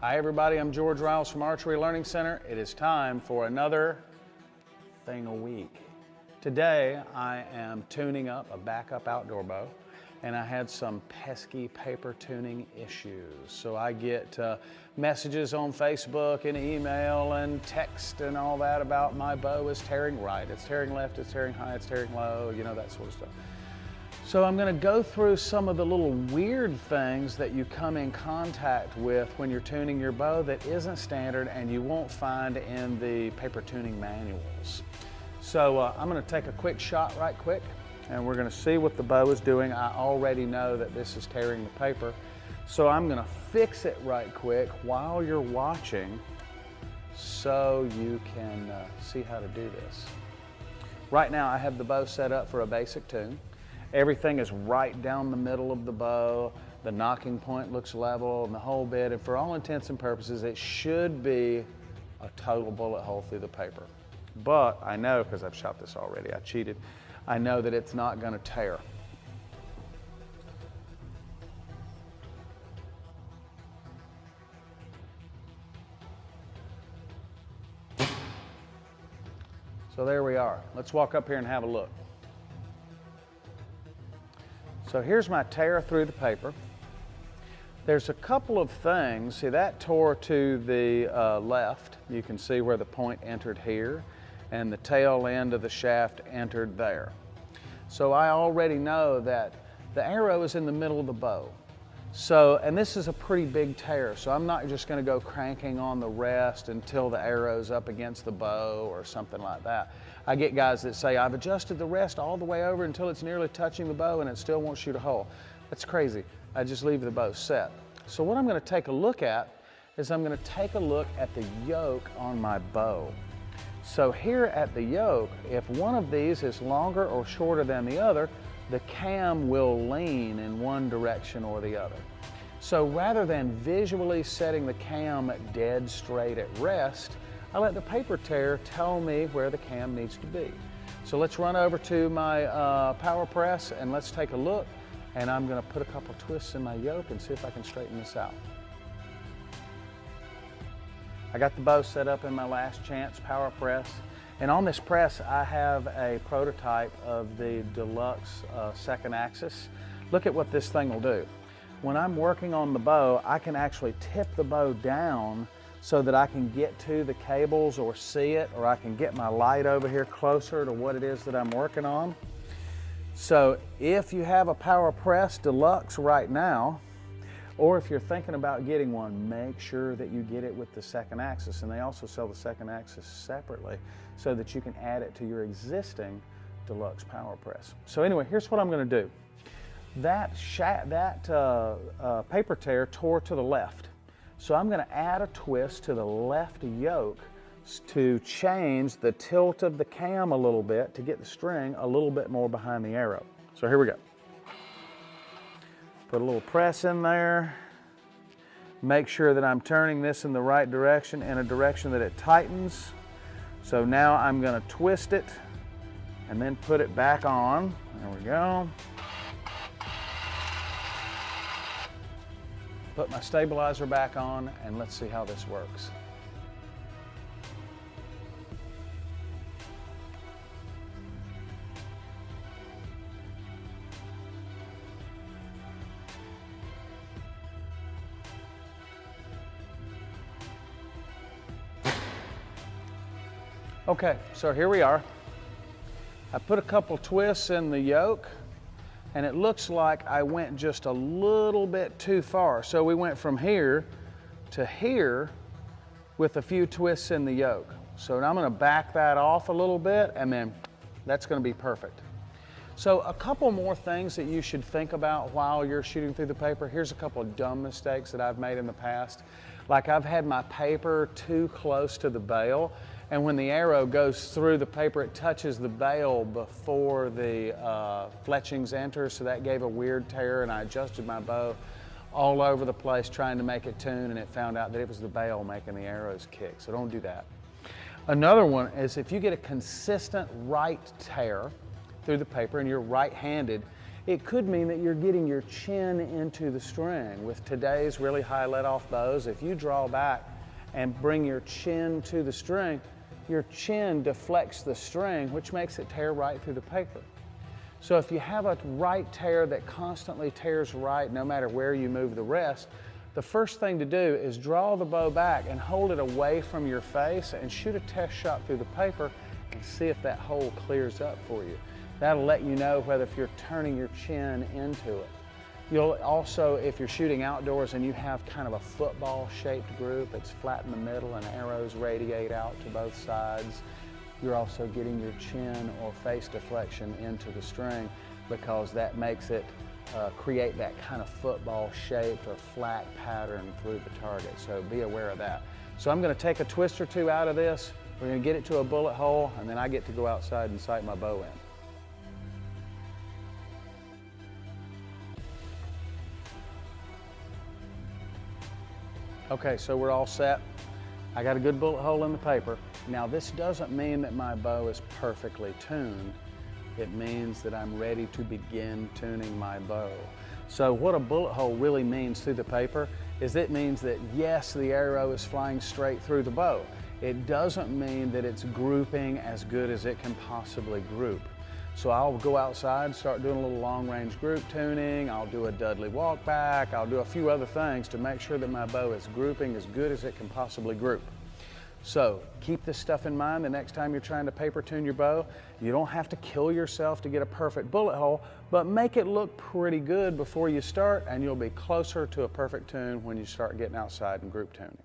Hi everybody, I'm George Riles from Archery Learning Center. It is time for another thing a week. Today I am tuning up a backup outdoor bow, and I had some pesky paper tuning issues. So I get messages on Facebook and email and text and all that about my bow is tearing right, it's tearing left, it's tearing high, it's tearing low, you know, that sort of stuff. So I'm going to go through some of the little weird things that you come in contact with when you're tuning your bow that isn't standard and you won't find in the paper tuning manuals. So I'm going to take a quick shot right quick, and we're going to see what the bow is doing. I already know that this is tearing the paper, so I'm going to fix it right quick while you're watching so you can see how to do this. Right now I have the bow set up for a basic tune. Everything is right down the middle of the bow. The knocking point looks level and the whole bit, and for all intents and purposes it should be a total bullet hole through the paper. But I know, because I've shot this already, I cheated, I know that it's not going to tear. So there we are. Let's walk up here and have a look. So here's my tear through the paper. There's a couple of things. See, that tore to the left. You can see where the point entered here, and the tail end of the shaft entered there. So I already know that the arrow is in the middle of the bow. So, and this is a pretty big tear, so I'm not just going to go cranking on the rest until the arrow's up against the bow or something like that. I get guys that say, I've adjusted the rest all the way over until it's nearly touching the bow and it still won't shoot a hole. That's crazy. I just leave the bow set. So what I'm going to take a look at is I'm going to take a look at the yoke on my bow. So here at the yoke, if one of these is longer or shorter than the other, the cam will lean in one direction or the other. So rather than visually setting the cam dead straight at rest, I let the paper tear tell me where the cam needs to be. So let's run over to my power press and let's take a look, and I'm going to put a couple twists in my yoke and see if I can straighten this out. I got the bow set up in my last chance power press. And on this press, I have a prototype of the deluxe second axis. Look at what this thing will do. When I'm working on the bow, I can actually tip the bow down so that I can get to the cables or see it, or I can get my light over here closer to what it is that I'm working on. So if you have a power press deluxe right now, or if you're thinking about getting one, make sure that you get it with the second axis. And they also sell the second axis separately so that you can add it to your existing deluxe power press. So anyway, here's what I'm going to do. That paper tear tore to the left. So I'm going to add a twist to the left yoke to change the tilt of the cam a little bit to get the string a little bit more behind the arrow. So here we go. Put a little press in there. Make sure that I'm turning this in the right direction, in a direction that it tightens. So now I'm going to twist it and then put it back on. There we go. Put my stabilizer back on, and let's see how this works. Okay, so here we are. I put a couple twists in the yoke, and it looks like I went just a little bit too far. So we went from here to here with a few twists in the yoke. So now I'm going to back that off a little bit, and then that's going to be perfect. So a couple more things that you should think about while you're shooting through the paper. Here's a couple of dumb mistakes that I've made in the past. Like I've had my paper too close to the bail, and when the arrow goes through the paper, it touches the bail before the fletchings enter, so that gave a weird tear, and I adjusted my bow all over the place trying to make it tune, and it found out that it was the bail making the arrows kick, so don't do that. Another one is if you get a consistent right tear through the paper and you're right-handed, It could mean that you're getting your chin into the string. With today's really high let-off bows, if you draw back and bring your chin to the string, your chin deflects the string, which makes it tear right through the paper. So if you have a right tear that constantly tears right no matter where you move the rest, the first thing to do is draw the bow back and hold it away from your face and shoot a test shot through the paper and see if that hole clears up for you. That'll let you know whether if you're turning your chin into it. You'll also, if you're shooting outdoors and you have kind of a football shaped group, it's flat in the middle and arrows radiate out to both sides, you're also getting your chin or face deflection into the string, because that makes it create that kind of football shaped or flat pattern through the target. So be aware of that. So I'm going to take a twist or two out of this. We're going to get it to a bullet hole, and then I get to go outside and sight my bow in. Okay, so we're all set. I got a good bullet hole in the paper. Now this doesn't mean that my bow is perfectly tuned. It means that I'm ready to begin tuning my bow. So what a bullet hole really means through the paper is it means that yes, the arrow is flying straight through the bow. It doesn't mean that it's grouping as good as it can possibly group. So I'll go outside, start doing a little long-range group tuning, I'll do a Dudley walk back, I'll do a few other things to make sure that my bow is grouping as good as it can possibly group. So keep this stuff in mind the next time you're trying to paper tune your bow. You don't have to kill yourself to get a perfect bullet hole, but make it look pretty good before you start, and you'll be closer to a perfect tune when you start getting outside and group tuning.